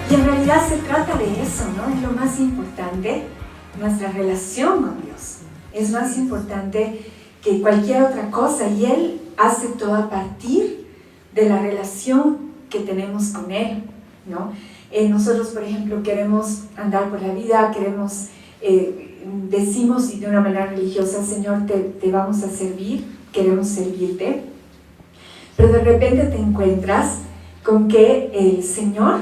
Y en realidad se trata de eso, ¿no? Es lo más importante, nuestra relación con Dios. Es más importante que cualquier otra cosa, y Él hace todo a partir de la relación que tenemos con Él, ¿no? Nosotros, por ejemplo, queremos andar por la vida, decimos y de una manera religiosa, Señor, te vamos a servir, queremos servirte, pero de repente te encuentras con que el Señor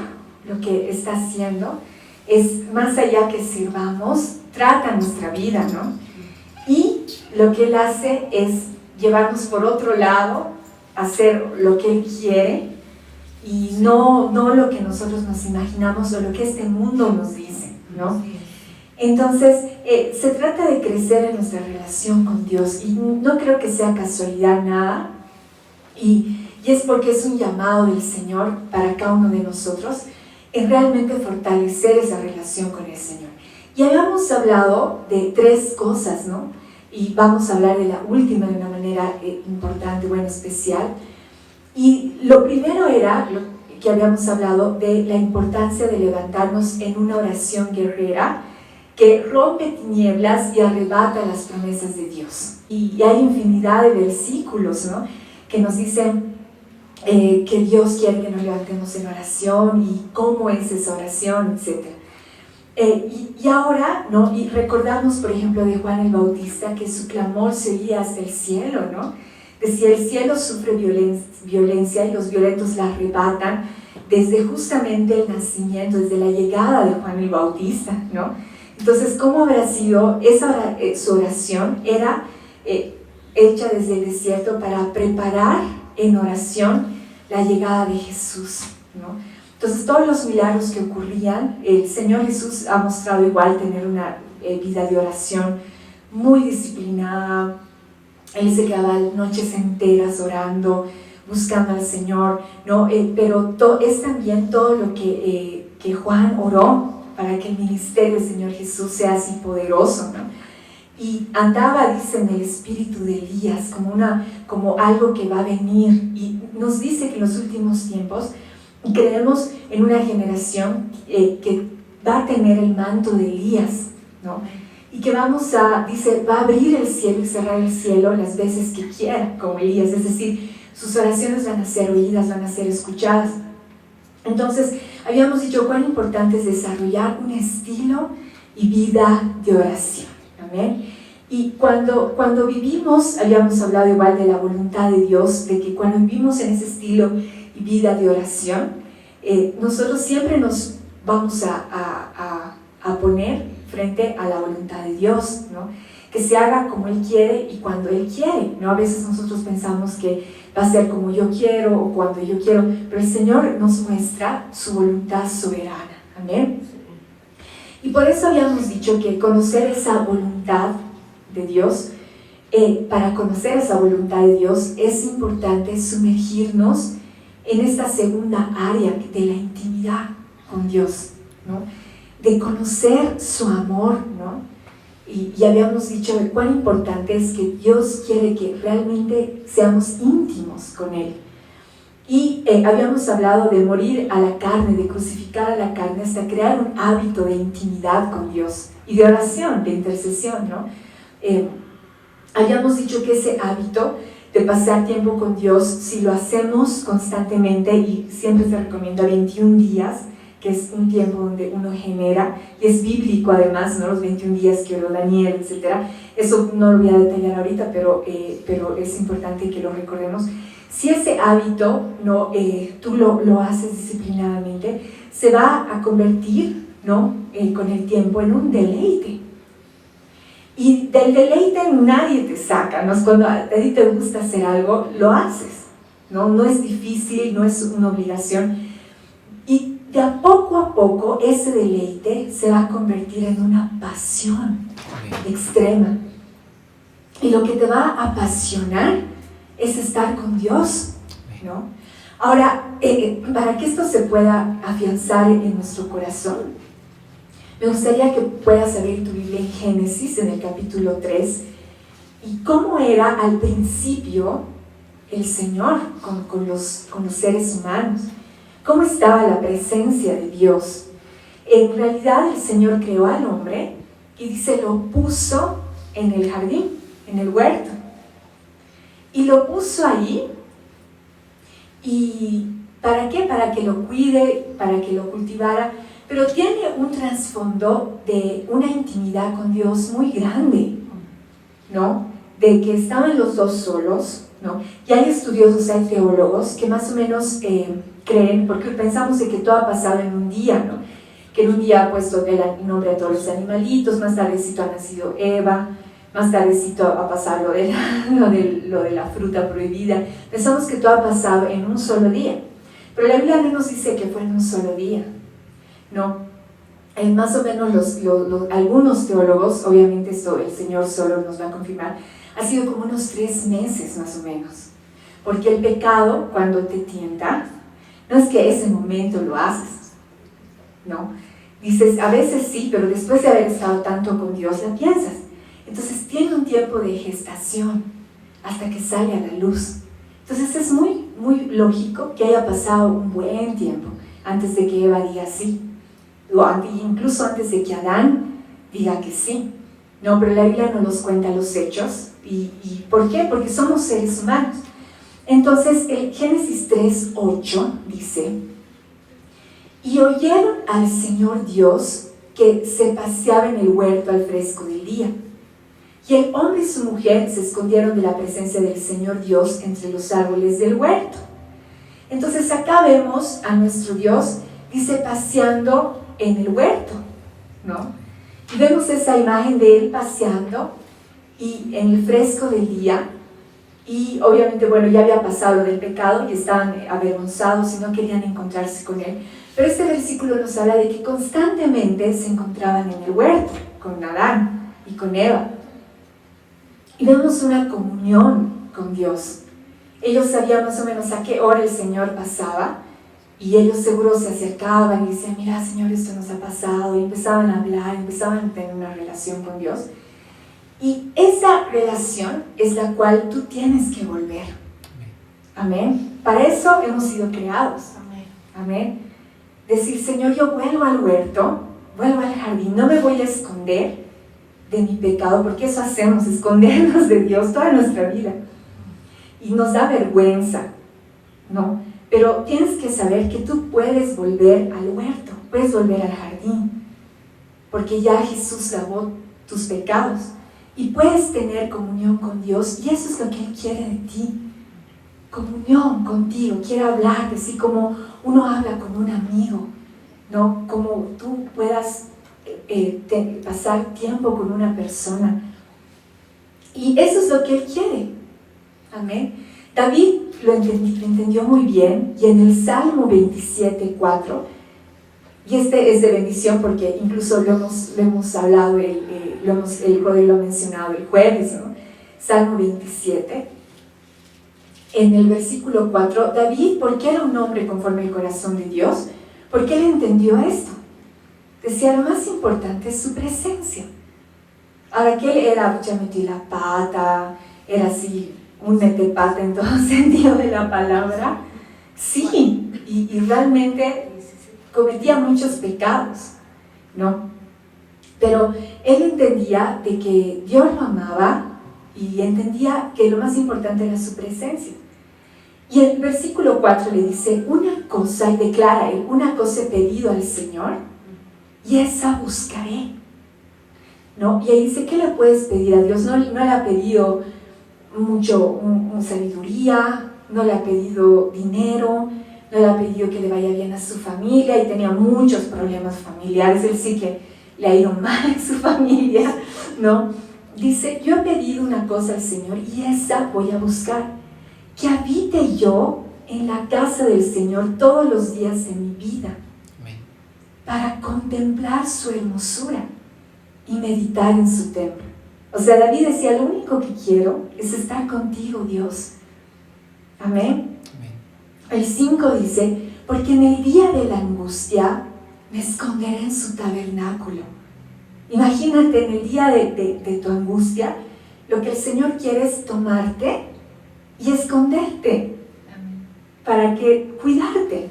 lo que está haciendo es, más allá que sirvamos, trata nuestra vida, ¿no? Y lo que Él hace es llevarnos por otro lado, hacer lo que Él quiere y no lo que nosotros nos imaginamos o lo que este mundo nos dice, ¿no? Entonces, se trata de crecer en nuestra relación con Dios, y no creo que sea casualidad nada, y es porque es un llamado del Señor para cada uno de nosotros en realmente fortalecer esa relación con el Señor. Y habíamos hablado de 3 cosas, ¿no? Y vamos a hablar de la última de una manera importante, bueno, especial. Y lo primero era lo que habíamos hablado de la importancia de levantarnos en una oración guerrera que rompe tinieblas y arrebata las promesas de Dios. Y hay infinidad de versículos, ¿no?, que nos dicen que Dios quiere que nos levantemos en oración y cómo es esa oración, etc. Y ahora, ¿no?, y recordamos, por ejemplo, de Juan el Bautista, que su clamor se oía hasta el cielo, ¿no? Decía, el cielo sufre violencia y los violentos la arrebatan, desde justamente el nacimiento, desde la llegada de Juan el Bautista, ¿no? Entonces, ¿cómo habrá sido su oración? Era hecha desde el desierto para preparar en oración la llegada de Jesús, ¿no? Entonces, todos los milagros que ocurrían, el Señor Jesús ha mostrado igual tener una vida de oración muy disciplinada. Él se quedaba noches enteras orando, buscando al Señor, ¿no? Pero es también todo lo que Juan oró para que el ministerio del Señor Jesús sea así poderoso, ¿no? Y andaba, dice, en el espíritu de Elías, como algo que va a venir. Y nos dice que en los últimos tiempos creemos en una generación que va a tener el manto de Elías, ¿no? Y que va a abrir el cielo y cerrar el cielo las veces que quiera, como Elías. Es decir, sus oraciones van a ser oídas, van a ser escuchadas. Entonces, habíamos dicho cuán importante es desarrollar un estilo y vida de oración. Amén. Y cuando vivimos, habíamos hablado igual de la voluntad de Dios, de que cuando vivimos en ese estilo y vida de oración, nosotros siempre nos vamos a poner frente a la voluntad de Dios, ¿no? Que se haga como Él quiere y cuando Él quiere, ¿no? A veces nosotros pensamos que va a ser como yo quiero o cuando yo quiero, pero el Señor nos muestra su voluntad soberana. Amén. Y por eso habíamos dicho que conocer esa voluntad de Dios, para conocer esa voluntad de Dios es importante sumergirnos en esta segunda área de la intimidad con Dios, ¿no? De conocer su amor, ¿no? Y habíamos dicho cuán importante es que Dios quiere que realmente seamos íntimos con Él. Y habíamos hablado de morir a la carne, de crucificar a la carne hasta crear un hábito de intimidad con Dios y de oración, de intercesión, ¿no? Habíamos dicho que ese hábito de pasar tiempo con Dios, si lo hacemos constantemente, y siempre se recomienda 21 días, que es un tiempo donde uno genera, y es bíblico además, ¿no? Los 21 días que oró Daniel, etc. Eso no lo voy a detallar ahorita, pero es importante que lo recordemos. Si ese hábito tú lo haces disciplinadamente, se va a convertir, ¿no? Con el tiempo en un deleite. Y del deleite nadie te saca, ¿no? Cuando a ti te gusta hacer algo, lo haces, ¿no? No es difícil, no es una obligación. Y de a poco ese deleite se va a convertir en una pasión extrema. Y lo que te va a apasionar es estar con Dios, ¿no? Ahora, para que esto se pueda afianzar en nuestro corazón, me gustaría que puedas abrir tu Biblia en Génesis, en el capítulo 3, y cómo era al principio el Señor con los seres humanos. ¿Cómo estaba la presencia de Dios? En realidad el Señor creó al hombre y dice, lo puso en el jardín, en el huerto. Y lo puso ahí. ¿Y para qué? Para que lo cuide, para que lo cultivara. Pero tiene un trasfondo de una intimidad con Dios muy grande, ¿no? De que estaban los dos solos, ¿no? Y hay estudiosos, hay teólogos que más o menos creen, porque pensamos de que todo ha pasado en un día, ¿no? Que en un día ha puesto el nombre a todos los animalitos, más tardecito ha nacido Eva, más tardecito ha pasado lo de la fruta prohibida. Pensamos que todo ha pasado en un solo día, pero la Biblia no nos dice que fue en un solo día, ¿no? Más o menos algunos teólogos, obviamente esto el Señor solo nos va a confirmar, ha sido como unos 3 meses más o menos, porque el pecado cuando te tienta, no es que ese momento lo haces, ¿no? Dices, a veces sí, pero después de haber estado tanto con Dios la piensas. Entonces tiene un tiempo de gestación hasta que sale a la luz. Entonces es muy, muy lógico que haya pasado un buen tiempo antes de que Eva diga sí, o incluso antes de que Adán diga que sí. No, pero la Biblia no nos cuenta los hechos. ¿Y por qué? Porque somos seres humanos. Entonces el Génesis 3:8 dice, y oyeron al Señor Dios que se paseaba en el huerto al fresco del día. Y el hombre y su mujer se escondieron de la presencia del Señor Dios entre los árboles del huerto. Entonces acá vemos a nuestro Dios, dice, paseando en el huerto, ¿no? Y vemos esa imagen de él paseando y en el fresco del día. Y obviamente, bueno, ya había pasado lo del pecado y estaban avergonzados y no querían encontrarse con él. Pero este versículo nos habla de que constantemente se encontraban en el huerto con Adán y con Eva. Y vemos una comunión con Dios. Ellos sabían más o menos a qué hora el Señor pasaba y ellos seguro se acercaban y decían, mira Señor, esto nos ha pasado, y empezaban a hablar, empezaban a tener una relación con Dios. Y esa relación es la cual tú tienes que volver. Amén. Para eso hemos sido creados. Amén. Decir, Señor, yo vuelvo al huerto, vuelvo al jardín, no me voy a esconder de mi pecado, porque eso hacemos, escondernos de Dios toda nuestra vida. Y nos da vergüenza, ¿no? Pero tienes que saber que tú puedes volver al huerto, puedes volver al jardín, porque ya Jesús lavó tus pecados. Y puedes tener comunión con Dios, y eso es lo que Él quiere de ti. Comunión contigo, quiere hablarte, así como uno habla con un amigo, ¿no? Como tú puedas pasar tiempo con una persona. Y eso es lo que Él quiere. Amén. David lo entendió muy bien, y en el Salmo 27:4, y este es de bendición porque incluso lo hemos hablado, el Joder lo ha mencionado el jueves, ¿no? Salmo 27, en el versículo 4, David, porque era un hombre conforme al corazón de Dios, porque él entendió esto. Decía, lo más importante es su presencia. Ahora que él era, ya metí la pata, era así, un metepata en todo sentido de la palabra, sí, y realmente cometía muchos pecados, ¿no? Pero él entendía de que Dios lo amaba y entendía que lo más importante era su presencia. Y el versículo 4 le dice, una cosa, y declara él, una cosa he pedido al Señor y esa buscaré, ¿no? Y ahí dice, ¿qué le puedes pedir a Dios? No le ha pedido mucho sabiduría, no le ha pedido dinero, no le ha pedido que le vaya bien a su familia, y tenía muchos problemas familiares, él sí que le ha ido mal en su familia, ¿no? Dice, yo he pedido una cosa al Señor y esa voy a buscar, que habite yo en la casa del Señor todos los días de mi vida, para contemplar su hermosura y meditar en su templo. O sea, David decía, lo único que quiero es estar contigo, Dios. Amén. El 5 dice, porque en el día de la angustia me esconderé en su tabernáculo. Imagínate, en el día de tu angustia, lo que el Señor quiere es tomarte y esconderte, para que cuidarte,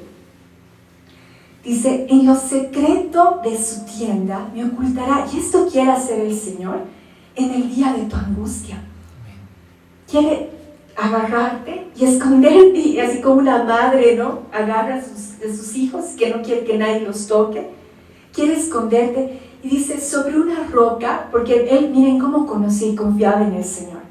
Dice, en lo secreto de su tienda me ocultará. Y esto quiere hacer el Señor en el día de tu angustia. Quiere agarrarte y esconderte, y así como una madre, ¿no? Agarra de sus hijos que no quiere que nadie los toque. Quiere esconderte y dice, sobre una roca, porque él, miren cómo conocía y confiaba en el Señor.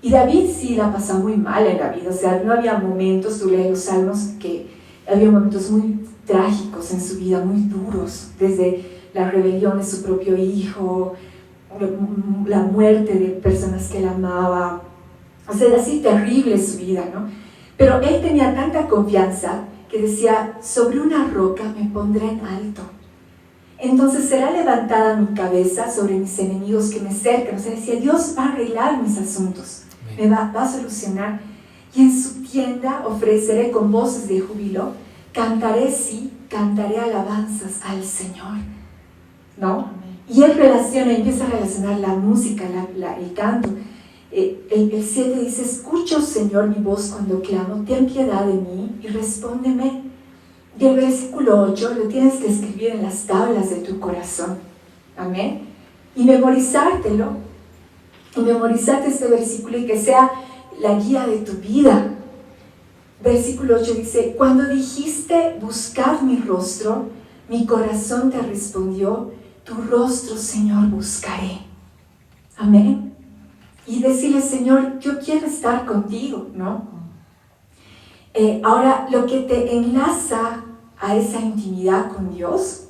Y David sí la pasó muy mal en la vida, o sea, no había momentos, tú lees los salmos, que había momentos muy trágicos en su vida, muy duros, desde la rebelión de su propio hijo, la muerte de personas que él amaba, o sea, era así terrible su vida, ¿no? Pero él tenía tanta confianza que decía, sobre una roca me pondré en alto. Entonces será levantada mi cabeza sobre mis enemigos que me cercan. O sea, decía, Dios va a arreglar mis asuntos, me va a solucionar. Y en su tienda ofreceré con voces de júbilo, cantaré, sí, cantaré alabanzas al Señor, ¿no? Y él empieza a relacionar la música, el canto. El 7 dice, escucho, Señor, mi voz cuando clamo, ten piedad de mí y respóndeme. Y el versículo 8 lo tienes que escribir en las tablas de tu corazón. Amén. Y memorizártelo. Y memorizarte este versículo y que sea la guía de tu vida. Versículo 8 dice, cuando dijiste, buscad mi rostro, mi corazón te respondió, tu rostro, Señor, buscaré. Amén. Y decirle, Señor, yo quiero estar contigo, ¿no? Ahora, lo que te enlaza a esa intimidad con Dios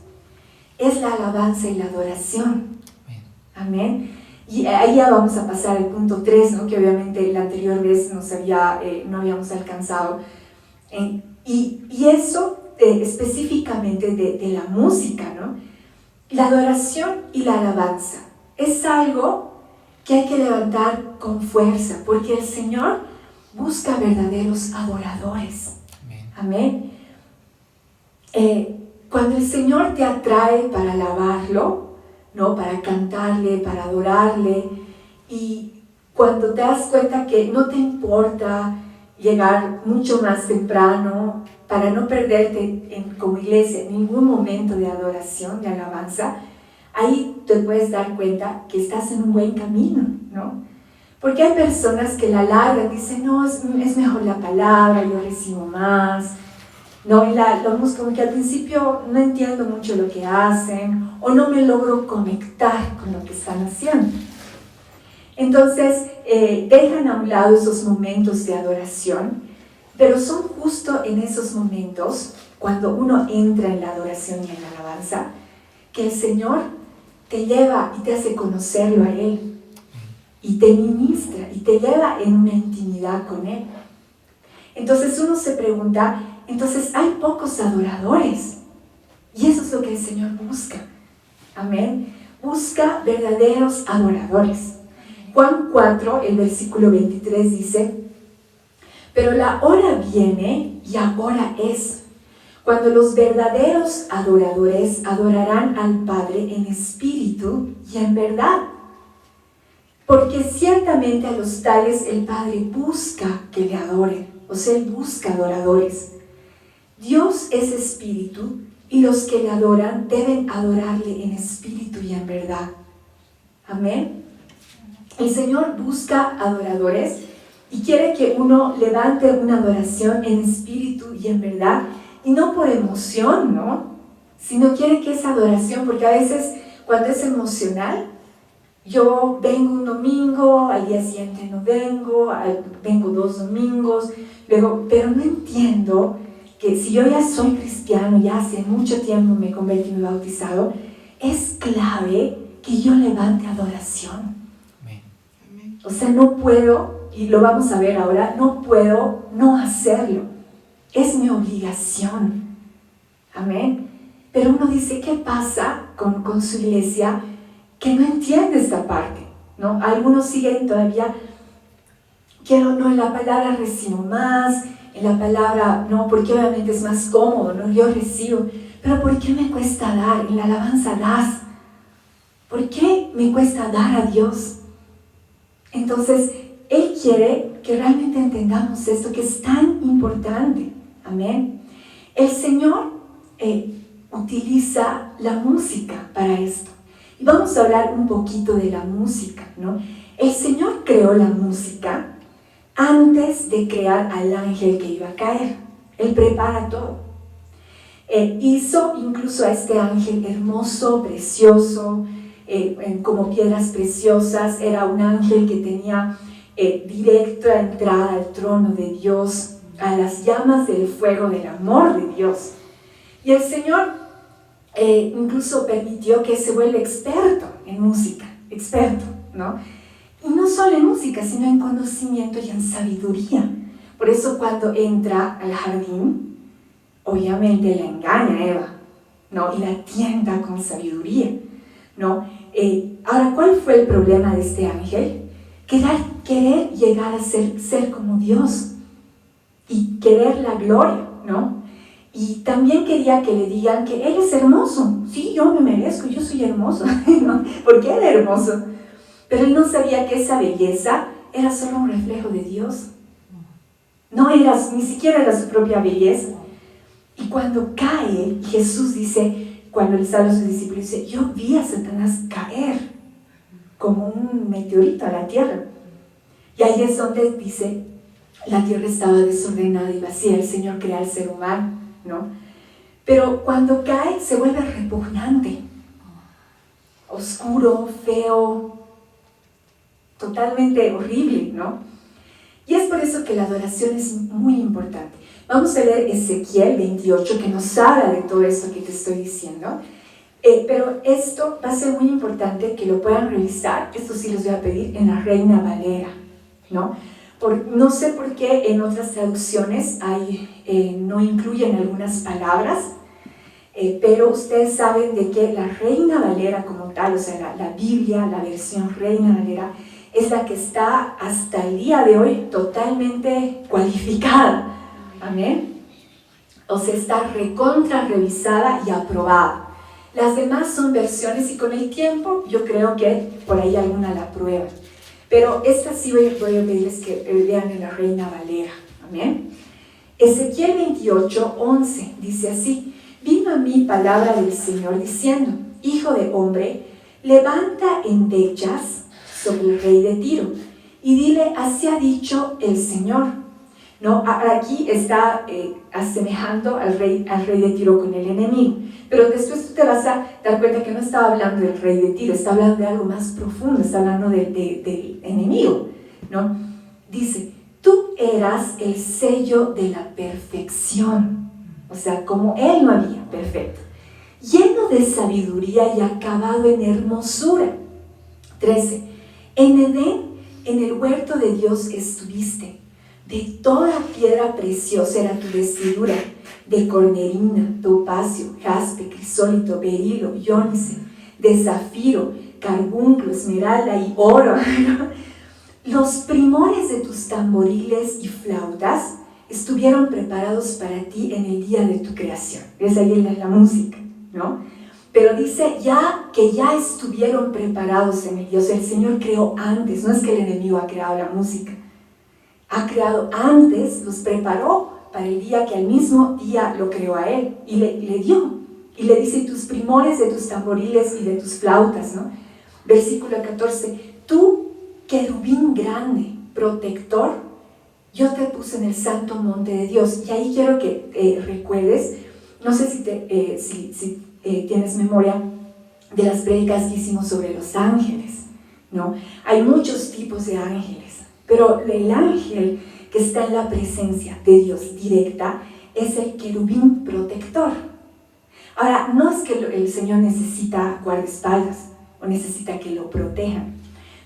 es la alabanza y la adoración. Amén. Y ahí ya vamos a pasar al punto 3, ¿no? Que obviamente la anterior vez no habíamos alcanzado. Y eso específicamente de la música, ¿no? La adoración y la alabanza es algo que hay que levantar con fuerza, porque el Señor busca verdaderos adoradores. Amén. Cuando el Señor te atrae para alabarlo, ¿no? Para cantarle, para adorarle, y cuando te das cuenta que no te importa llegar mucho más temprano para no perderte como iglesia en ningún momento de adoración, de alabanza, ahí te puedes dar cuenta que estás en un buen camino, ¿no? Porque hay personas que la largan, dicen, no, es mejor la palabra, yo recibo más, ¿no? Y la música, como que al principio no entiendo mucho lo que hacen, o no me logro conectar con lo que están haciendo. Entonces, dejan a un lado esos momentos de adoración, pero son justo en esos momentos, cuando uno entra en la adoración y en la alabanza, que el Señor te lleva y te hace conocerlo a Él, y te ministra, y te lleva en una intimidad con Él. Entonces uno se pregunta, entonces hay pocos adoradores, y eso es lo que el Señor busca. Amén. Busca verdaderos adoradores. Juan 4, el versículo 23 dice, pero la hora viene y ahora es, cuando los verdaderos adoradores adorarán al Padre en espíritu y en verdad. Porque ciertamente a los tales el Padre busca que le adoren, o sea, Él busca adoradores. Dios es espíritu y los que le adoran deben adorarle en espíritu y en verdad. Amén. El Señor busca adoradores y quiere que uno levante una adoración en espíritu y en verdad, y no por emoción, ¿no? Sino quiere que esa adoración, porque a veces cuando es emocional, yo vengo un domingo, al día siguiente no vengo, vengo 2 domingos, luego, pero no entiendo que si yo ya soy cristiano, ya hace mucho tiempo me convertí y me he bautizado, es clave que yo levante adoración. Amén. O sea, no puedo, y lo vamos a ver ahora, no puedo no hacerlo. Es mi obligación. Amén. Pero uno dice, ¿qué pasa con su iglesia que no entiende esta parte, ¿no? Algunos siguen todavía, no, en la palabra recibo más, en la palabra, no, porque obviamente es más cómodo, ¿no? Yo recibo, pero ¿por qué me cuesta dar? En la alabanza das. ¿Por qué me cuesta dar a Dios? Entonces, Él quiere que realmente entendamos esto que es tan importante. Amén. El Señor utiliza la música para esto. Y vamos a hablar un poquito de la música, ¿no? El Señor creó la música antes de crear al ángel que iba a caer. Él prepara todo. Hizo incluso a este ángel hermoso, precioso, como piedras preciosas. Era un ángel que tenía directa entrada al trono de Dios, a las llamas del fuego del amor de Dios. Y el Señor incluso permitió que se vuelva experto en música, experto, ¿no? Y no solo en música, sino en conocimiento y en sabiduría. Por eso cuando entra al jardín, obviamente la engaña a Eva, ¿no? Y la tienta con sabiduría, ¿no? Ahora, ¿cuál fue el problema de este ángel? Querer llegar a ser como Dios y querer la gloria, ¿no? Y también quería que le digan que él es hermoso. Sí, yo me merezco, yo soy hermoso, ¿no? Porque él era hermoso. Pero él no sabía que esa belleza era solo un reflejo de Dios. No era, ni siquiera era su propia belleza. Y cuando cae, Jesús dice, cuando les habla a sus discípulos, dice, yo vi a Satanás caer como un meteorito a la tierra. Y ahí es donde dice, la tierra estaba desordenada y vacía, el Señor crea al ser humano, ¿no? Pero cuando cae se vuelve repugnante, oscuro, feo, totalmente horrible, ¿no? Y es por eso que la adoración es muy importante. Vamos a leer Ezequiel 28, que nos habla de todo esto que te estoy diciendo. Pero esto va a ser muy importante que lo puedan revisar. Esto sí les voy a pedir en la Reina Valera, ¿no? No sé por qué en otras traducciones no incluyen algunas palabras, pero ustedes saben de que la Reina Valera como tal, o sea, la Biblia, la versión Reina Valera, es la que está hasta el día de hoy totalmente cualificada. Amén. O sea, está recontra revisada y aprobada. Las demás son versiones y con el tiempo yo creo que por ahí alguna la prueba. Pero esta sí voy a pedirles que lean en la Reina Valera. Amén. Ezequiel 28, 11 dice así: vino a mí palabra del Señor diciendo, hijo de hombre, levanta endechas sobre el rey de Tiro y dile, así ha dicho el Señor. ¿No? Aquí está asemejando al rey de Tiro con el enemigo, pero después tú te vas a dar cuenta que no estaba hablando del rey de Tiro, está hablando de algo más profundo, está hablando del enemigo, ¿no? Dice, tú eras el sello de la perfección, o sea, como él no había, perfecto, lleno de sabiduría y acabado en hermosura. 13, en Edén, en el huerto de Dios estuviste. De toda piedra preciosa era tu vestidura, de cornerina, topacio, jaspe, crisólito, berilo, ónice, de zafiro, carbunclo, esmeralda y oro. Los primores de tus tamboriles y flautas estuvieron preparados para ti en el día de tu creación. Es ahí la música, ¿no? Pero dice ya estuvieron preparados en el Dios. El Señor creó antes, no es que el enemigo ha creado la música. Ha creado antes, los preparó para el día que al mismo día lo creó a él y le dio. Y le dice, tus primores de tus tamboriles y de tus flautas, ¿no? Versículo 14, tú, querubín grande, protector, yo te puse en el santo monte de Dios. Y ahí quiero que recuerdes, no sé si tienes memoria de las prédicas que hicimos sobre los ángeles, ¿no? Hay muchos tipos de ángeles. Pero el ángel que está en la presencia de Dios directa es el querubín protector. Ahora, no es que el Señor necesita guardaespaldas o necesita que lo protejan.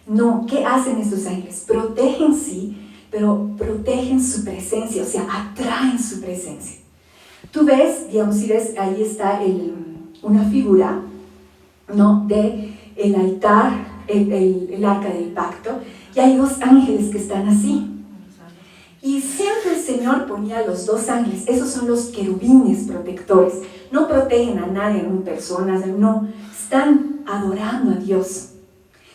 No, ¿qué hacen estos ángeles? Protegen sí, pero protegen su presencia, o sea, atraen su presencia. Tú ves, digamos, si ves, ahí está una figura, ¿no? De el altar, el arca del pacto. Y hay dos ángeles que están así. Y siempre el Señor ponía los dos ángeles. Esos son los querubines protectores. No protegen a nadie, no personas, no. Están adorando a Dios.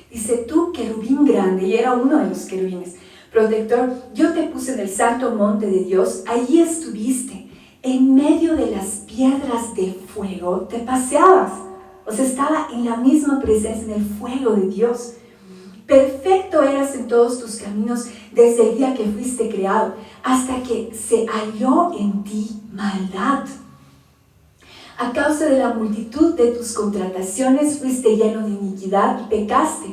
Dice, tú querubín grande, y era uno de los querubines, protector, yo te puse en el santo monte de Dios, allí estuviste. en medio de las piedras de fuego te paseabas. O sea, estaba en la misma presencia, en el fuego de Dios. Perfecto eras en todos tus caminos desde el día que fuiste creado, hasta que se halló en ti maldad. A causa de la multitud de tus contrataciones fuiste lleno de iniquidad y pecaste,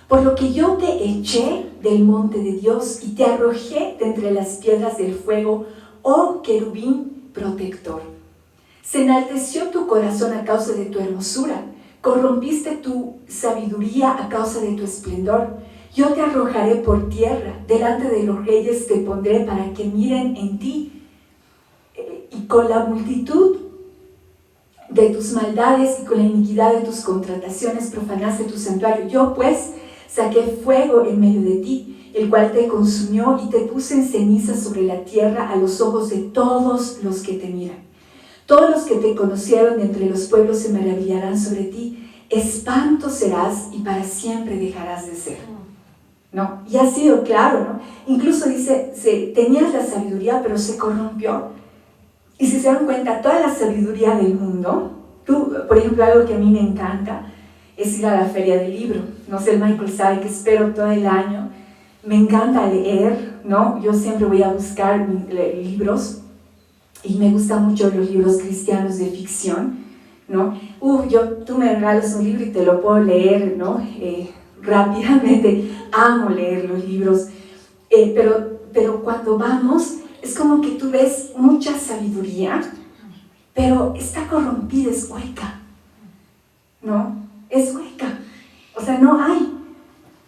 por lo que yo te eché del monte de Dios y te arrojé de entre las piedras del fuego, oh querubín protector. Se enalteció tu corazón a causa de tu hermosura, corrompiste tu sabiduría a causa de tu esplendor. Yo te arrojaré por tierra, delante de los reyes te pondré para que miren en ti. Y con la multitud de tus maldades y con la iniquidad de tus contrataciones profanaste tu santuario. Yo pues saqué fuego en medio de ti, el cual te consumió y te puse en ceniza sobre la tierra a los ojos de todos los que te miran. Todos los que te conocieron de entre los pueblos se maravillarán sobre ti. Espanto serás y para siempre dejarás de ser. ¿No? Y ha sido claro, ¿no? Incluso dice, tenías la sabiduría, pero se corrompió. Y si se dan cuenta, toda la sabiduría del mundo, por ejemplo, algo que a mí me encanta es ir a la feria del libro. No sé, el Michael sabe que espero todo el año. Me encanta leer, ¿no? Yo siempre voy a buscar libros y me gustan mucho los libros cristianos de ficción, ¿no? Tú me regalas un libro y te lo puedo leer, ¿no? Rápidamente. Amo leer los libros, pero cuando vamos, es como que tú ves mucha sabiduría, pero está corrompida, es hueca, ¿no? Es hueca. O sea, no hay.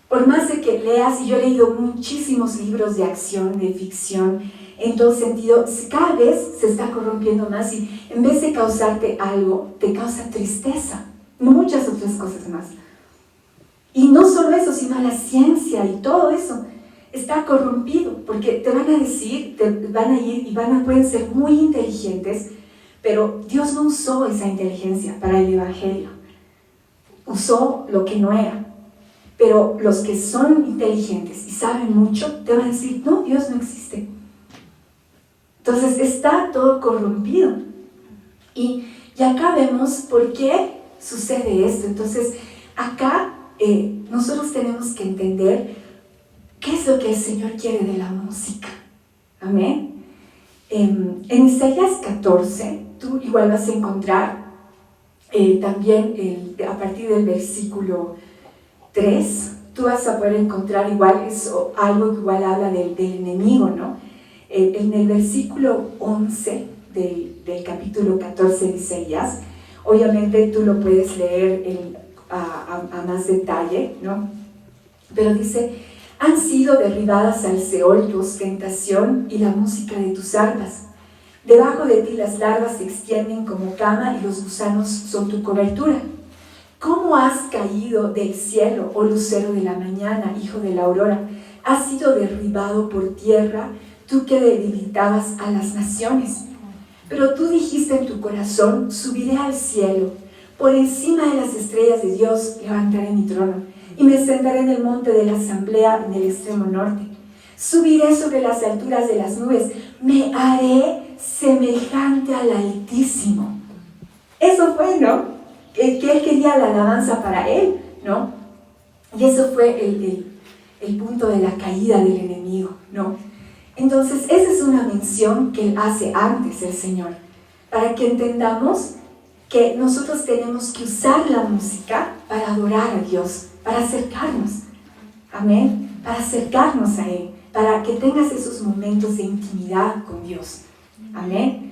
Por más de que leas, y yo he leído muchísimos libros de acción, de ficción, en todo sentido, cada vez se está corrompiendo más y en vez de causarte algo, te causa tristeza, muchas otras cosas más. Y no solo eso, sino la ciencia y todo eso está corrompido, porque te van a decir, te van a ir y pueden ser muy inteligentes, pero Dios no usó esa inteligencia para el evangelio. Usó lo que no era. Pero los que son inteligentes y saben mucho, te van a decir, no, Dios no existe. Entonces está todo corrompido. Y acá vemos por qué sucede esto. Entonces, acá nosotros tenemos que entender qué es lo que el Señor quiere de la música. Amén. En Isaías 14, tú igual vas a encontrar también a partir del versículo 3, tú vas a poder encontrar igual algo que igual habla del enemigo, ¿no? En el versículo 11 del capítulo 14 de Isaías, obviamente tú lo puedes leer a más detalle, ¿no? Pero dice, han sido derribadas al Seol tu ostentación y la música de tus arpas. Debajo de ti las larvas se extienden como cama y los gusanos son tu cobertura. ¿Cómo has caído del cielo, oh lucero de la mañana, hijo de la aurora? Has sido derribado por tierra, tú que debilitabas a las naciones. Pero tú dijiste en tu corazón, subiré al cielo, por encima de las estrellas de Dios levantaré mi trono, y me sentaré en el monte de la asamblea en el extremo norte. Subiré sobre las alturas de las nubes, me haré semejante al Altísimo. Eso fue, ¿no? Que él quería la alabanza para él, ¿no? Y eso fue el punto de la caída del enemigo, ¿no? Entonces, esa es una mención que él hace antes, el Señor, para que entendamos que nosotros tenemos que usar la música para adorar a Dios, para acercarnos, amén, para acercarnos a Él, para que tengas esos momentos de intimidad con Dios, amén.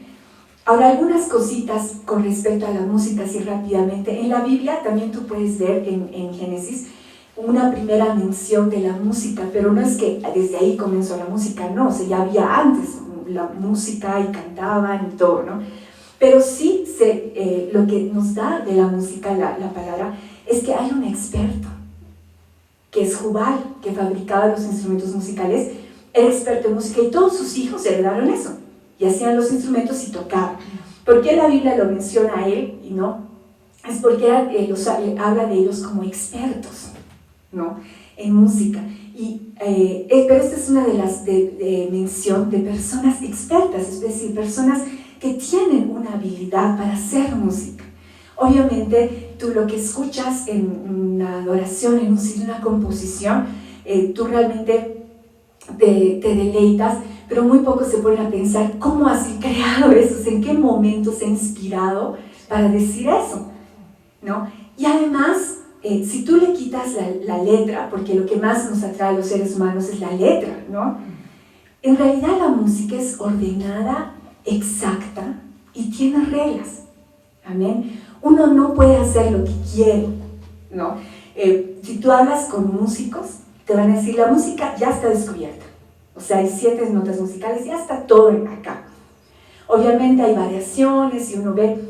Ahora, algunas cositas con respecto a la música, así rápidamente. En la Biblia también tú puedes ver en Génesis una primera mención de la música, pero no es que desde ahí comenzó la música, no, o sea, ya había antes la música y cantaban y todo, ¿no? Pero sí lo que nos da de la música la palabra es que hay un experto, que es Jubal, que fabricaba los instrumentos musicales, era experto en música y todos sus hijos heredaron eso. Y hacían los instrumentos y tocaban. ¿Por qué la Biblia lo menciona a él y no? Es porque habla de ellos como expertos, ¿no? En música. Pero esta es una de las mención de personas expertas, es decir, personas que tienen una habilidad para hacer música. Obviamente, tú lo que escuchas en una adoración, en una composición, tú realmente te deleitas, pero muy poco se ponen a pensar cómo has creado eso, en qué momento se ha inspirado para decir eso, ¿no? Y además, si tú le quitas la letra, porque lo que más nos atrae a los seres humanos es la letra, ¿no? En realidad la música es ordenada, exacta y tiene reglas. Amén. Uno no puede hacer lo que quiere, ¿no? Si tú hablas con músicos, te van a decir, la música ya está descubierta. O sea, hay 7 notas musicales, ya está todo acá. Obviamente hay variaciones y uno ve,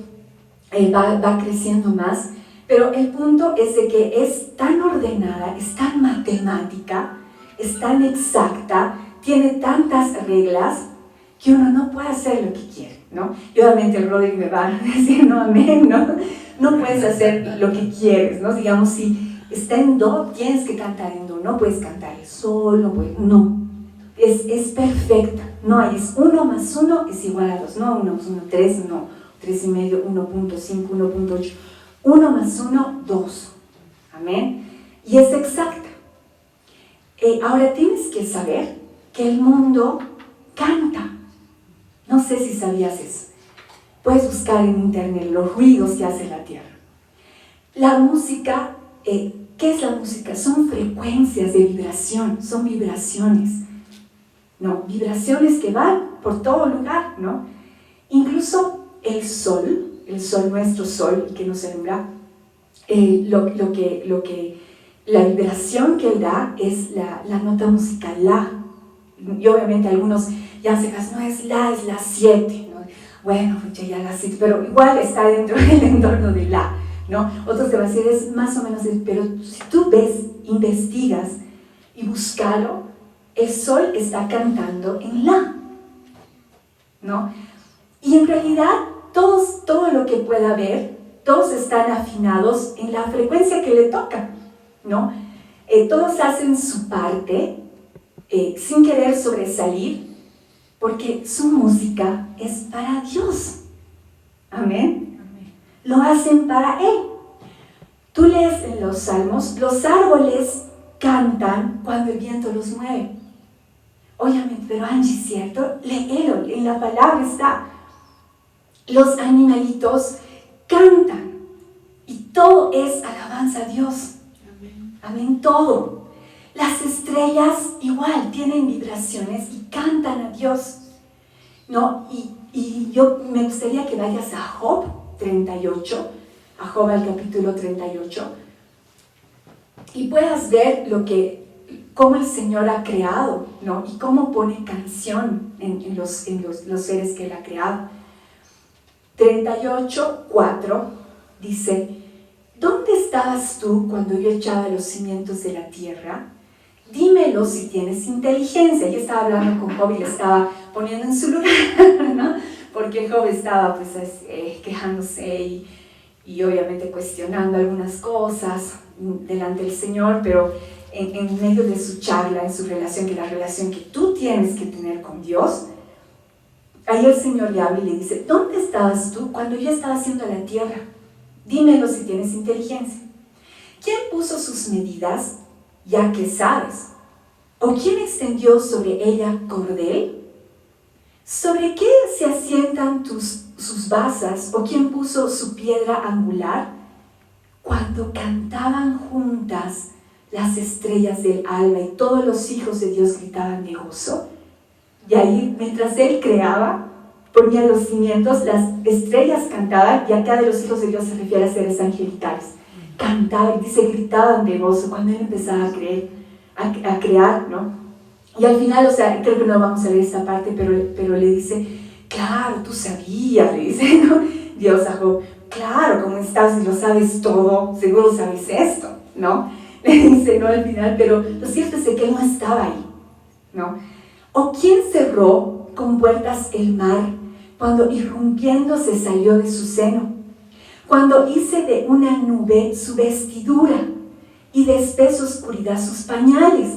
va creciendo más, pero el punto es de que es tan ordenada, es tan matemática, es tan exacta, tiene tantas reglas que uno no puede hacer lo que quiere, ¿no? Y obviamente el Rodrigo me va a decir, no, amén, ¿no? No puedes hacer lo que quieres, ¿no? Digamos, si está en do, tienes que cantar en do, no puedes cantar el sol, no puedes, no. Es perfecta, no hay, es 1 más 1 es igual a 2, no 1 más 1, 3, no, 3 y medio, 1.5, 1.8, 1 más 1, 2, amén, y es exacta. Ahora tienes que saber que el mundo canta, no sé si sabías eso, puedes buscar en internet los ruidos que hace la tierra. La música, ¿qué es la música? Son frecuencias de vibración, son vibraciones. No, vibraciones que van por todo lugar, ¿no? Incluso el sol, nuestro sol, que nos alumbra, la vibración que él da es la nota musical, la. Y obviamente algunos ya se casan, no es la 7, ¿no? Bueno, pues ya la 7, pero igual está dentro del entorno de la, ¿no? Otros te van a decir, es más o menos, pero si tú ves, investigas y búscalo, el sol está cantando en la, ¿no? Y en realidad, todo lo que pueda ver, todos están afinados en la frecuencia que le toca, ¿no? Todos hacen su parte sin querer sobresalir, porque su música es para Dios. Amén. Amén. Lo hacen para Él. Tú lees en los Salmos, los árboles cantan cuando el viento los mueve. Obviamente, pero Angie, ¿cierto? Léelo, en la palabra está. Los animalitos cantan y todo es alabanza a Dios. Amén. Amén, todo. Las estrellas igual tienen vibraciones y cantan a Dios, ¿no? Y yo me gustaría que vayas a Job 38, a Job al capítulo 38, y puedas ver cómo el Señor ha creado, ¿no? Y cómo pone canción en los seres que Él ha creado. 38:4 dice, ¿dónde estabas tú cuando yo echaba los cimientos de la tierra? Dímelo si tienes inteligencia. Yo estaba hablando con Job y le estaba poniendo en su lugar, ¿no? Porque Job estaba pues quejándose y obviamente cuestionando algunas cosas delante del Señor, pero en medio de su charla, en su relación, que la relación que tú tienes que tener con Dios, ahí el Señor le habla y le dice, ¿dónde estabas tú cuando yo estaba haciendo la tierra? Dímelo si tienes inteligencia. ¿Quién puso sus medidas, ya que sabes? ¿O quién extendió sobre ella cordel? ¿Sobre qué se asientan sus basas? ¿O quién puso su piedra angular? Cuando cantaban juntas las estrellas del alba y todos los hijos de Dios gritaban de gozo. Y ahí, mientras Él creaba, ponía los cimientos, las estrellas cantaban, y acá de los hijos de Dios se refiere a seres angelicales. Cantaban, y dice, gritaban de gozo cuando Él empezaba a crear, ¿no? Y al final, o sea, creo que no vamos a leer esta parte, pero le dice, claro, tú sabías, le dice, ¿no? Dios a Job, claro, como estás y lo sabes todo, seguro sabes esto, ¿no? Le dice, no, al final, pero lo cierto es que Él no estaba ahí, ¿no? ¿O quién cerró con puertas el mar cuando irrumpiendo se salió de su seno? Cuando hice de una nube su vestidura y de espesa oscuridad sus pañales.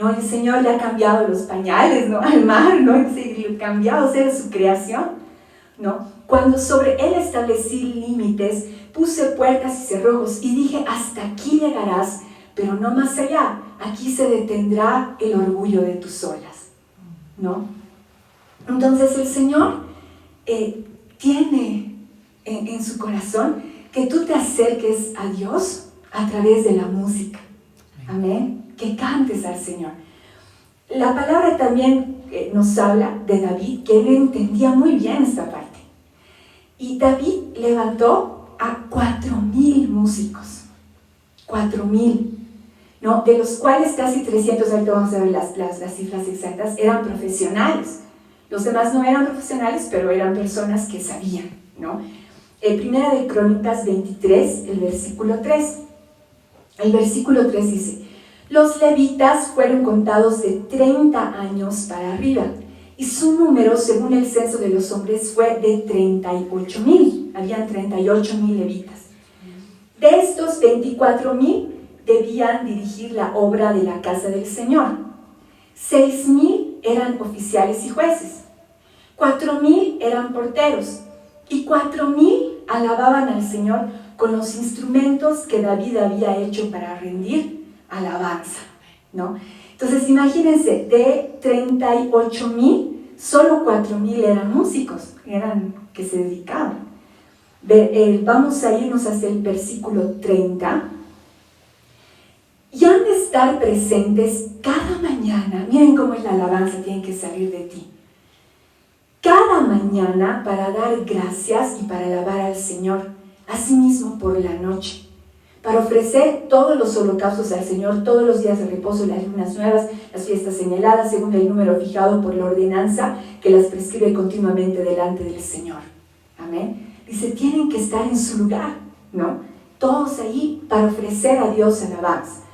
¿no? El Señor le ha cambiado los pañales, ¿no? Al mar, ¿no? Le ha cambiado, o sea, era su creación, ¿no? Cuando sobre Él establecí límites, puse puertas y cerrojos y dije, hasta aquí llegarás, pero no más allá. Aquí se detendrá el orgullo de tus olas, ¿no? Entonces el Señor tiene en su corazón que tú te acerques a Dios a través de la música. Amén. Que cantes al Señor. La palabra también nos habla de David, que él entendía muy bien esta parte. Y David levantó a 4,000 músicos. 4,000. ¿No? De los cuales casi 300, ahorita vamos a ver las cifras exactas, eran profesionales. Los demás no eran profesionales, pero eran personas que sabían, ¿no? Primera de Crónicas 23, el versículo 3. El versículo 3 dice, los levitas fueron contados de 30 años para arriba, y su número, según el censo de los hombres, fue de 38,000. Habían 38,000 levitas. De estos, 24,000 debían dirigir la obra de la casa del Señor. 6,000 eran oficiales y jueces. 4,000 eran porteros. Y 4,000 alababan al Señor con los instrumentos que David había hecho para rendir alabanza, ¿no? Entonces imagínense, de 38,000, solo 4,000 eran músicos, eran que se dedicaban. Vamos a irnos hasta el versículo 30. Y han de estar presentes cada mañana. Miren cómo es la alabanza, tiene que salir de ti. Cada mañana para dar gracias y para alabar al Señor, asimismo por la noche, para ofrecer todos los holocaustos al Señor, todos los días de reposo, las lunas nuevas, las fiestas señaladas, según el número fijado por la ordenanza que las prescribe continuamente delante del Señor. Amén. Dice, tienen que estar en su lugar, ¿no? Todos ahí para ofrecer a Dios alabanza.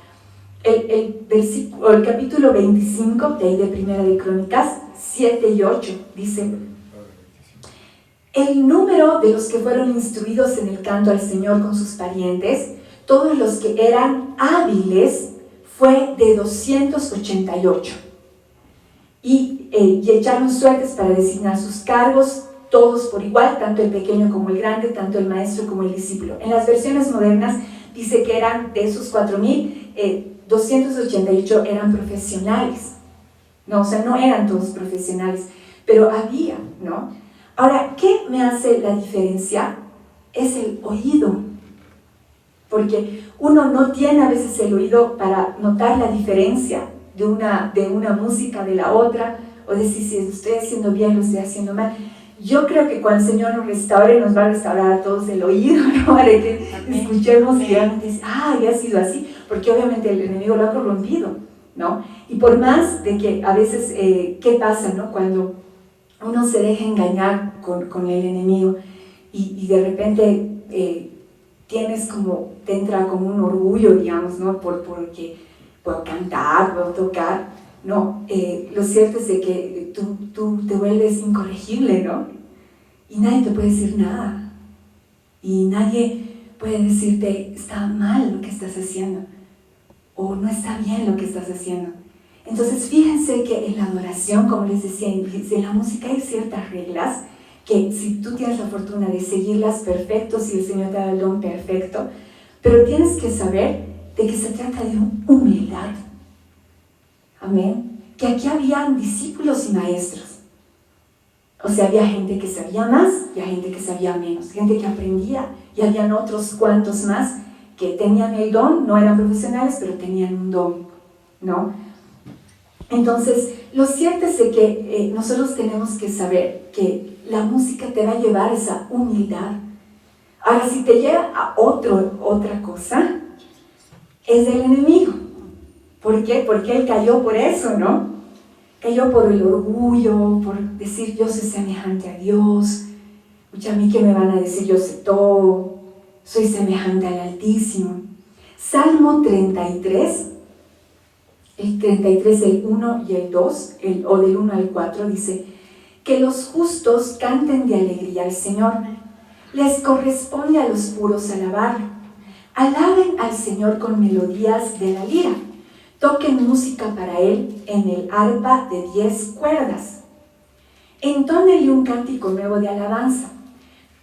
El capítulo 25, de ahí de Primera de Crónicas, 7 y 8, dice, el número de los que fueron instruidos en el canto al Señor con sus parientes, todos los que eran hábiles, fue de 288. Y echaron suertes para designar sus cargos, todos por igual, tanto el pequeño como el grande, tanto el maestro como el discípulo. En las versiones modernas dice que eran de esos 4,000, 288 eran profesionales, ¿no? O sea, no eran todos profesionales, pero había, ¿no? Ahora, ¿qué me hace la diferencia? Es el oído, porque uno no tiene a veces el oído para notar la diferencia de una música de la otra, o decir si estoy haciendo bien o lo estoy haciendo mal. Yo creo que cuando el Señor nos restaure, nos va a restaurar a todos el oído, ¿no? Para que escuchemos y realmente dice, ya ha sido así, porque obviamente el enemigo lo ha corrompido, ¿no? Y por más de que a veces, ¿qué pasa, no? Cuando uno se deja engañar con el enemigo y de repente te entra como un orgullo, digamos, ¿no? Porque puedo cantar, puedo tocar, no, lo cierto es de que tú te vuelves incorregible, ¿no? Y nadie te puede decir nada. Y nadie puede decirte, está mal lo que estás haciendo. O no está bien lo que estás haciendo. Entonces, fíjense que en la adoración, como les decía, en la música hay ciertas reglas que si tú tienes la fortuna de seguirlas perfecto, si el Señor te da el don perfecto, pero tienes que saber de que se trata de humildad. Amén. Que aquí habían discípulos y maestros. O sea, había gente que sabía más y había gente que sabía menos. Gente que aprendía y habían otros cuantos más que tenían el don, no eran profesionales, pero tenían un don, ¿no? Entonces, lo cierto es de que nosotros tenemos que saber que la música te va a llevar a esa humildad. Ahora, si te lleva a otra cosa, es del enemigo. ¿Por qué? Porque él cayó por eso, ¿no? Cayó por el orgullo, por decir yo soy semejante a Dios. Escucha, a mí qué me van a decir, yo sé todo, soy semejante al Altísimo. Salmo 33, el 33, el 1 y el 2, o del 1 al 4, dice, que los justos canten de alegría al Señor. Les corresponde a los puros alabarlo. Alaben al Señor con melodías de la lira. Toquen música para él en el arpa de 10 cuerdas. Entónenle un cántico nuevo de alabanza.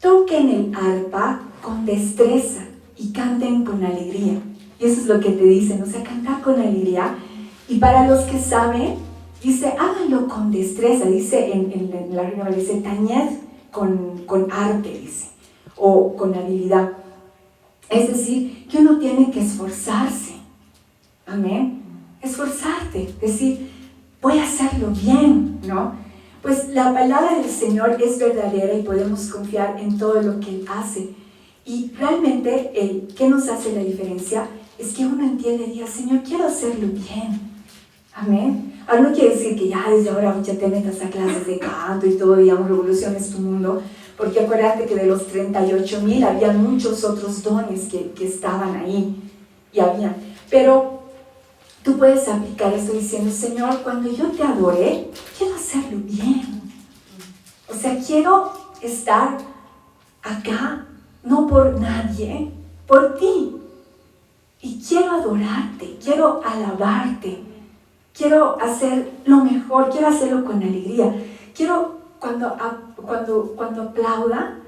Toquen el arpa con destreza y canten con alegría. Y eso es lo que te dicen, o sea, cantar con alegría. Y para los que saben, dice, háganlo con destreza. Dice en la Reina Valera, dice, tañed con arte, dice, o con habilidad. Es decir, que uno tiene que esforzarse. Amén. Esforzarte, decir, voy a hacerlo bien, ¿no? Pues la palabra del Señor es verdadera y podemos confiar en todo lo que Él hace. Y realmente, ¿qué nos hace la diferencia? Es que uno entiende y diga, Señor, quiero hacerlo bien. Amén. Ahora no quiere decir que ya desde ahora ya te metas a clases de canto y todo, digamos, revoluciones tu mundo, porque acuérdate que de los 38,000 había muchos otros dones que estaban ahí y había. Pero tú puedes aplicar esto diciendo, Señor, cuando yo te adore, quiero hacerlo bien. O sea, quiero estar acá, no por nadie, por ti. Y quiero adorarte, quiero alabarte, quiero hacer lo mejor, quiero hacerlo con alegría. Quiero, cuando aplauda,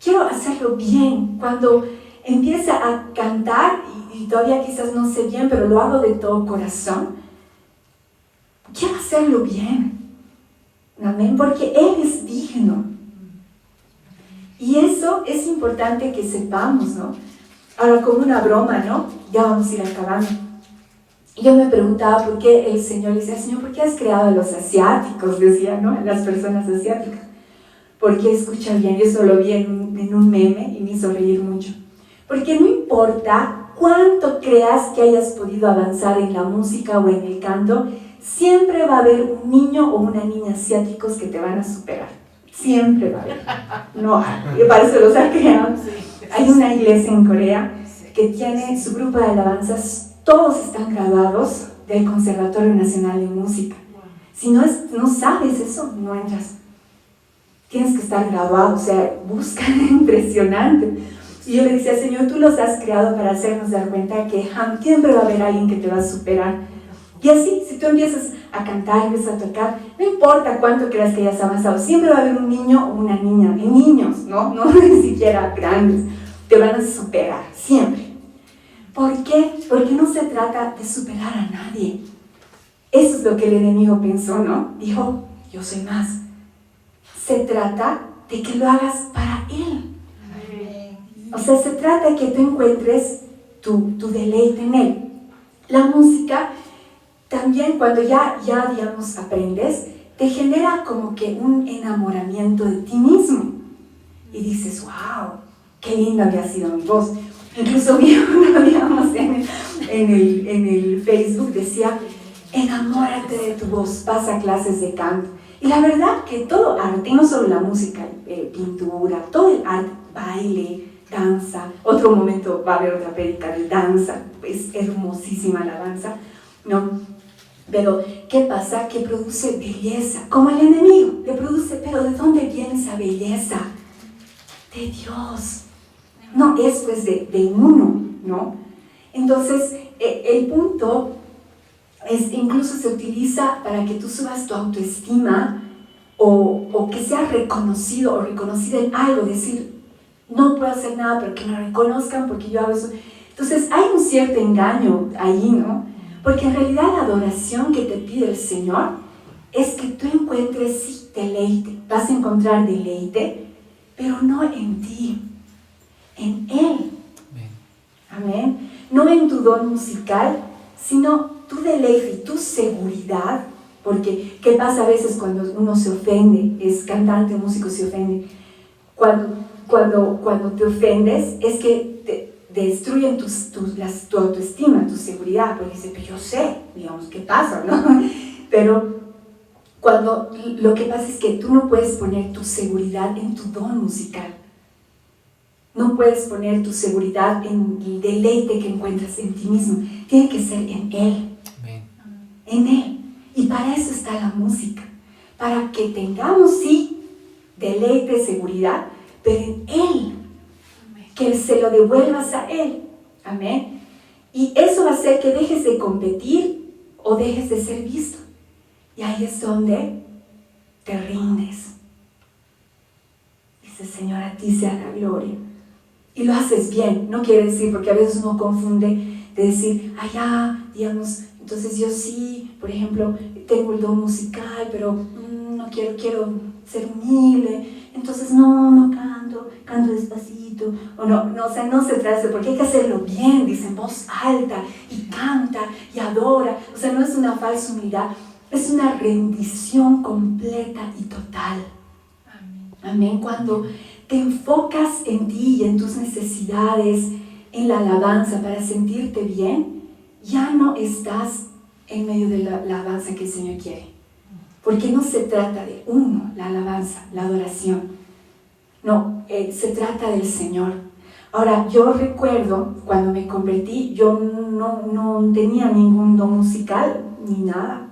quiero hacerlo bien. Cuando empiece a cantar, y todavía quizás no sé bien, pero lo hago de todo corazón, quiero hacerlo bien. Amén, porque Él es digno. Y eso es importante que sepamos, ¿no? Ahora, como una broma, ¿no? Ya vamos a ir acabando. Y yo me preguntaba por qué el Señor decía, Señor, ¿por qué has creado a los asiáticos? Decía, ¿no? A las personas asiáticas. Porque escucha bien, yo eso lo vi en un meme y me hizo reír mucho. Porque no importa cuánto creas que hayas podido avanzar en la música o en el canto, siempre va a haber un niño o una niña asiáticos que te van a superar. Siempre va a haber. No, para eso los ha creado. Hay una iglesia en Corea que tiene su grupo de alabanzas, todos están graduados del Conservatorio Nacional de Música. Si no sabes eso, no entras. Tienes que estar graduado, o sea, buscan impresionante. Y yo le decía, Señor, tú los has creado para hacernos dar cuenta que siempre va a haber alguien que te va a superar. Y así, si tú empiezas a cantar, empiezas a tocar, no importa cuánto creas que hayas avanzado, siempre va a haber un niño o una niña, y niños, no ni siquiera grandes, te van a superar, siempre. ¿Por qué? Porque no se trata de superar a nadie. Eso es lo que el enemigo pensó, ¿no? Dijo, yo soy más. Se trata de que lo hagas para Él. O sea, se trata de que tú encuentres tu deleite en Él. La música también, cuando ya digamos aprendes, te genera como que un enamoramiento de ti mismo. Y dices, wow, qué linda había sido mi voz. Incluso vi uno, digamos, en el Facebook, decía, enamórate de tu voz, pasa clases de canto. Y la verdad que todo arte, y no solo la música, pintura, todo el arte, baile, danza, otro momento va a haber otra prédica de danza, es hermosísima la danza, ¿no? Pero, ¿qué pasa? Que produce belleza, como el enemigo, le produce, pero ¿de dónde viene esa belleza? De Dios. No es pues de uno, ¿no? Entonces, el punto es, incluso se utiliza para que tú subas tu autoestima o que seas reconocido o reconocida en algo, decir, no puedo hacer nada, pero que me reconozcan porque yo hago eso. Entonces, hay un cierto engaño ahí, ¿no? Porque en realidad la adoración que te pide el Señor es que tú encuentres, sí, deleite. Vas a encontrar deleite, pero no en ti, en Él. Amén. No en tu don musical, sino tu deleite y tu seguridad. Porque, ¿qué pasa a veces cuando uno se ofende? Es cantante, músico, se ofende. Cuando te ofendes, es que te destruyen tu autoestima, tu seguridad. Porque dices, pero yo sé, digamos, ¿qué pasa? ¿No? Pero lo que pasa es que tú no puedes poner tu seguridad en tu don musical. No puedes poner tu seguridad en el deleite que encuentras en ti mismo. Tiene que ser en Él. Amén. En Él. Y para eso está la música. Para que tengamos, sí, deleite, seguridad, pero en Él. Que se lo devuelvas a Él. Amén. Y eso va a hacer que dejes de competir o dejes de ser visto. Y ahí es donde te rindes. Dices, Señor, a ti sea la gloria. Y lo haces bien. No quiere decir, porque a veces uno confunde de decir, digamos, entonces yo sí, por ejemplo, tengo el don musical, pero no quiero ser humilde, entonces no canto despacito, o no se trata de, porque hay que hacerlo bien, dice en voz alta, y canta, y adora, no es una falsa humildad, es una rendición completa y total. Amén. Cuando te enfocas en ti y en tus necesidades, en la alabanza para sentirte bien, ya no estás en medio de la alabanza que el Señor quiere. Porque no se trata de uno, la alabanza, la adoración. No, se trata del Señor. Ahora, yo recuerdo cuando me convertí, yo no tenía ningún don musical, ni nada.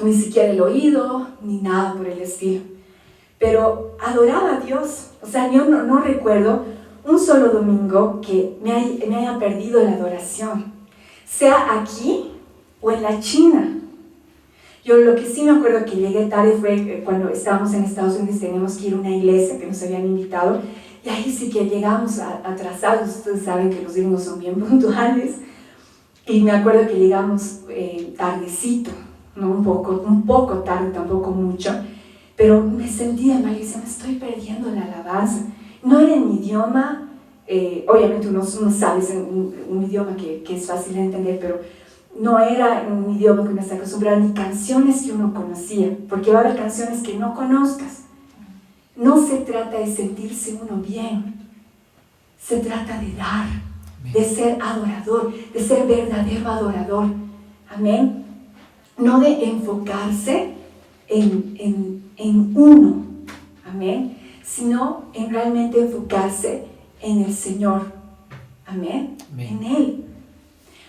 Ni siquiera el oído, ni nada por el estilo. Pero adoraba a Dios. Yo no recuerdo un solo domingo que me haya perdido la adoración, sea aquí o en la China. Yo lo que sí me acuerdo que llegué tarde fue cuando estábamos en Estados Unidos, teníamos que ir a una iglesia que nos habían invitado, y ahí sí que llegamos atrasados. Ustedes saben que los gringos son bien puntuales, y me acuerdo que llegamos tardecito, ¿no? un poco tarde, tampoco mucho, pero me sentía mal y decía, me estoy perdiendo la alabanza. No era en mi idioma, obviamente uno sabe, es un idioma que es fácil de entender, pero no era un idioma que uno está acostumbrado, ni canciones que uno conocía, porque va a haber canciones que no conozcas. No se trata de sentirse uno bien, se trata de dar, de ser adorador, de ser verdadero adorador. Amén. No de enfocarse en uno, amén, sino en realmente enfocarse en el Señor, amén, en Él.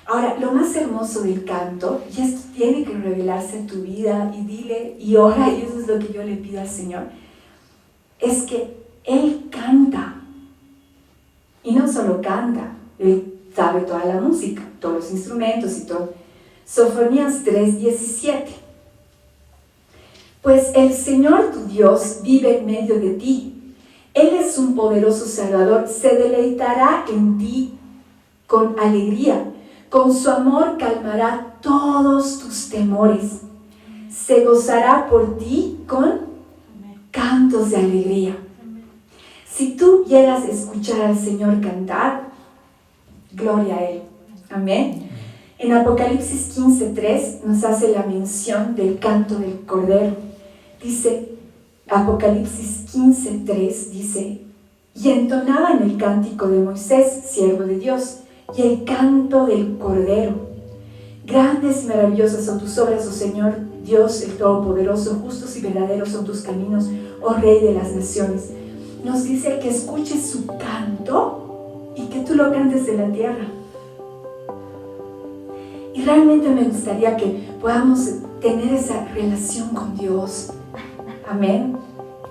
Ahora, lo más hermoso del canto, y esto tiene que revelarse en tu vida, y dile, y ora, y eso es lo que yo le pido al Señor, es que Él canta, y no solo canta, Él sabe toda la música, todos los instrumentos y todo. Sofonías 3:17. Pues el Señor tu Dios vive en medio de ti. Él es un poderoso Salvador, se deleitará en ti con alegría. Con su amor calmará todos tus temores. Se gozará por ti con cantos de alegría. Si tú llegas a escuchar al Señor cantar, gloria a Él. Amén. En Apocalipsis 15:3 nos hace la mención del canto del Cordero. Dice, Apocalipsis 15:3 dice, y entonaban el cántico de Moisés, siervo de Dios, y el canto del Cordero. Grandes y maravillosas son tus obras, oh Señor, Dios el Todopoderoso, justos y verdaderos son tus caminos, oh Rey de las naciones. Nos dice que escuches su canto y que tú lo cantes de la tierra. Y realmente me gustaría que podamos tener esa relación con Dios. Amén.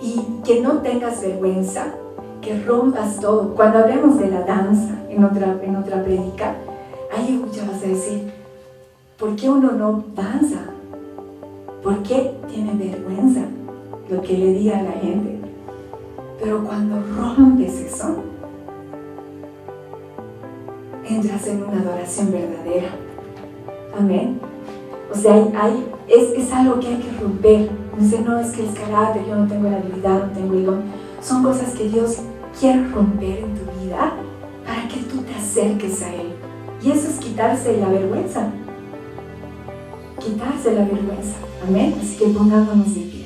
Y que no tengas vergüenza, que rompas todo. Cuando hablemos de la danza en otra prédica, ahí ya vas a decir, ¿por qué uno no danza? ¿Por qué tiene vergüenza lo que le diga a la gente? Pero cuando rompes eso, entras en una adoración verdadera. Amén. Es algo que hay que romper. Dice, no, es que el carácter, yo no tengo la habilidad, no tengo el don. Son cosas que Dios quiere romper en tu vida para que tú te acerques a Él. Y eso es quitarse la vergüenza. Quitarse la vergüenza. Amén. Así que pongámonos de pie.